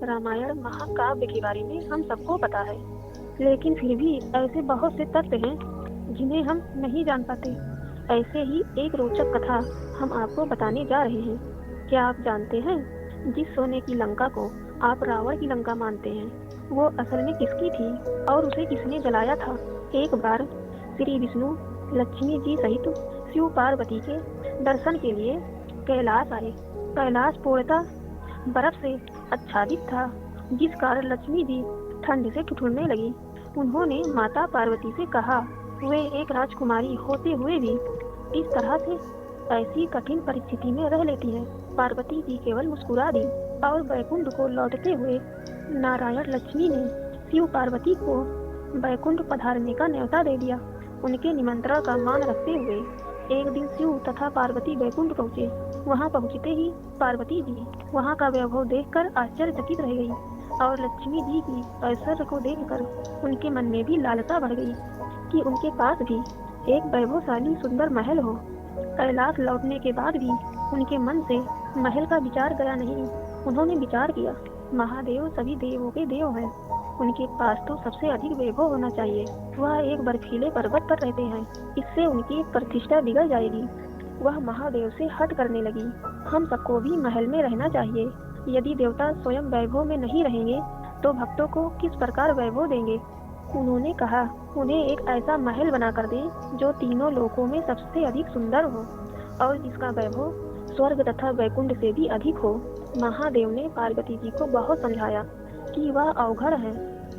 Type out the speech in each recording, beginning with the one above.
रामायण महाकाव्य के बारे में हम सबको पता है, लेकिन फिर भी ऐसे बहुत से तथ्य हैं जिन्हें हम नहीं जान पाते। ऐसे ही एक रोचक कथा हम आपको बताने जा रहे हैं। क्या आप जानते हैं, जिस सोने की लंका को आप रावण की लंका मानते हैं, वो असल में किसकी थी और उसे किसने जलाया था? एक बार श्री विष्णु लक्ष्मी जी सहित शिव पार्वती के दर्शन के लिए कैलाश आए। कैलाश पूर्णतः बर्फ से आच्छादित था, जिस कारण लक्ष्मी जी ठंड से ठिठुरने लगी। उन्होंने माता पार्वती से कहा, वे एक राजकुमारी होते हुए भी इस तरह से ऐसी कठिन परिस्थिति में रह लेती हैं। पार्वती जी केवल मुस्कुरा दी और वैकुंठ को लौटते हुए नारायण लक्ष्मी ने शिव पार्वती को वैकुंठ पधारने का न्योता दे दिया। उनके निमंत्रण का मान रखते हुए एक दिन शिव तथा पार्वती वैकुंठ पहुँचे। वहाँ पहुँचते ही पार्वती जी वहाँ का वैभव देखकर आश्चर्यचकित रह गई और लक्ष्मी जी की ऐश्वर्य को देखकर उनके मन में भी लालसा बढ़ गई कि उनके पास भी एक वैभवशाली सुंदर महल हो। कैलाश लौटने के बाद भी उनके मन से महल का विचार गया नहीं। उन्होंने विचार किया, महादेव सभी देवों के देव हैं, उनके पास तो सबसे अधिक वैभव होना चाहिए। वह एक बर्फीले पर्वत पर रहते हैं, इससे उनकी प्रतिष्ठा बिगड़ जाएगी। वह महादेव से हट करने लगी। हम सबको भी महल में रहना चाहिए। यदि देवता स्वयं वैभव में नहीं रहेंगे तो भक्तों को किस प्रकार वैभव देंगे? उन्होंने कहा, उन्हें एक ऐसा महल बनाकर दें जो तीनों लोकों में सबसे अधिक सुंदर हो और जिसका वैभव स्वर्ग तथा वैकुंठ से भी अधिक हो। महादेव ने पार्वती जी को बहुत समझाया कि वह अवघड़ है,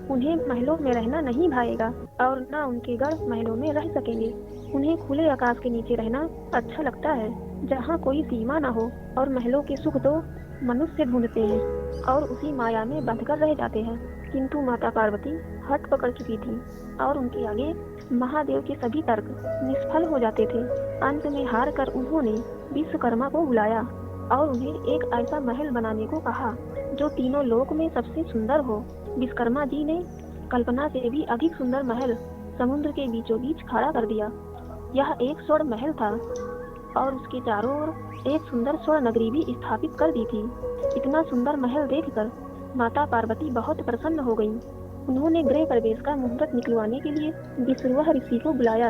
उन्हें महलों में रहना नहीं भाएगा और न उनके गढ़ महलों में रह सकेंगे। उन्हें खुले आकाश के नीचे रहना अच्छा लगता है, जहाँ कोई सीमा न हो, और महलों के सुख तो मनुष्य ढूंढते हैं और उसी माया में बंधकर रह जाते हैं। किंतु माता पार्वती हट पकड़ चुकी थी और उनके आगे महादेव के सभी तर्क निष्फल हो जाते थे। अंत में हार कर उन्होंने विश्वकर्मा को बुलाया और उन्हें एक ऐसा महल बनाने को कहा जो तीनों लोक में सबसे सुंदर हो। विश्वकर्मा जी ने कल्पना से भी अधिक सुंदर महल समुद्र के बीचों बीच खड़ा कर दिया। यह एक स्वर्ण महल था और उसके चारों ओर एक सुंदर स्वर्ण नगरी भी स्थापित कर दी थी। इतना सुंदर महल देखकर माता पार्वती बहुत प्रसन्न हो गईं। उन्होंने गृह प्रवेश का मुहूर्त निकलवाने के लिए विश्रवा ऋषि को बुलाया।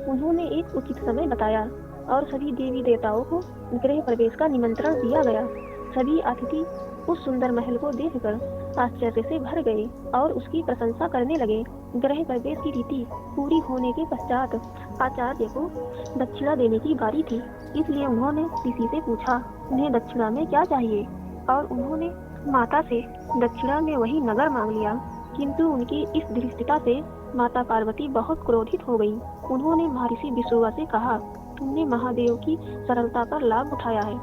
उन्होंने एक उचित समय बताया और सभी देवी देवताओं को गृह प्रवेश का निमंत्रण दिया गया। सभी अतिथि उस सुंदर महल को देखकर आश्चर्य से भर गए और उसकी प्रशंसा करने लगे। गृह प्रवेश की रीति पूरी होने के पश्चात आचार्य को दक्षिणा देने की बारी थी, इसलिए उन्होंने ऋषि से पूछा उन्हें दक्षिणा में क्या चाहिए, और उन्होंने माता से दक्षिणा में वही नगर मांग लिया। किंतु उनकी इस धृष्टता से माता पार्वती बहुत क्रोधित हो गई। उन्होंने महर्षि विश्रवा से कहा, तुमने महादेव की सरलता पर लाभ उठाया है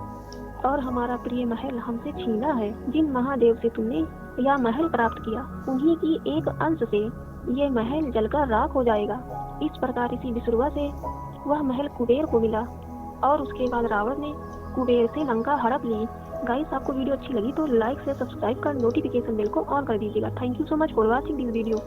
और हमारा प्रिय महल हमसे छीना है। जिन महादेव से तुमने यह महल प्राप्त किया, उन्हीं की एक अंश से ये महल जलकर राख हो जाएगा। इस प्रकार ऋषि विश्रवा से वह महल कुबेर को मिला और उसके बाद रावण ने कुबेर से लंका हड़प ली। गाइस, आपको वीडियो अच्छी लगी तो लाइक से सब्सक्राइब कर नोटिफिकेशन बेल को ऑन कर दीजिएगा। Thank you so much for watching this video.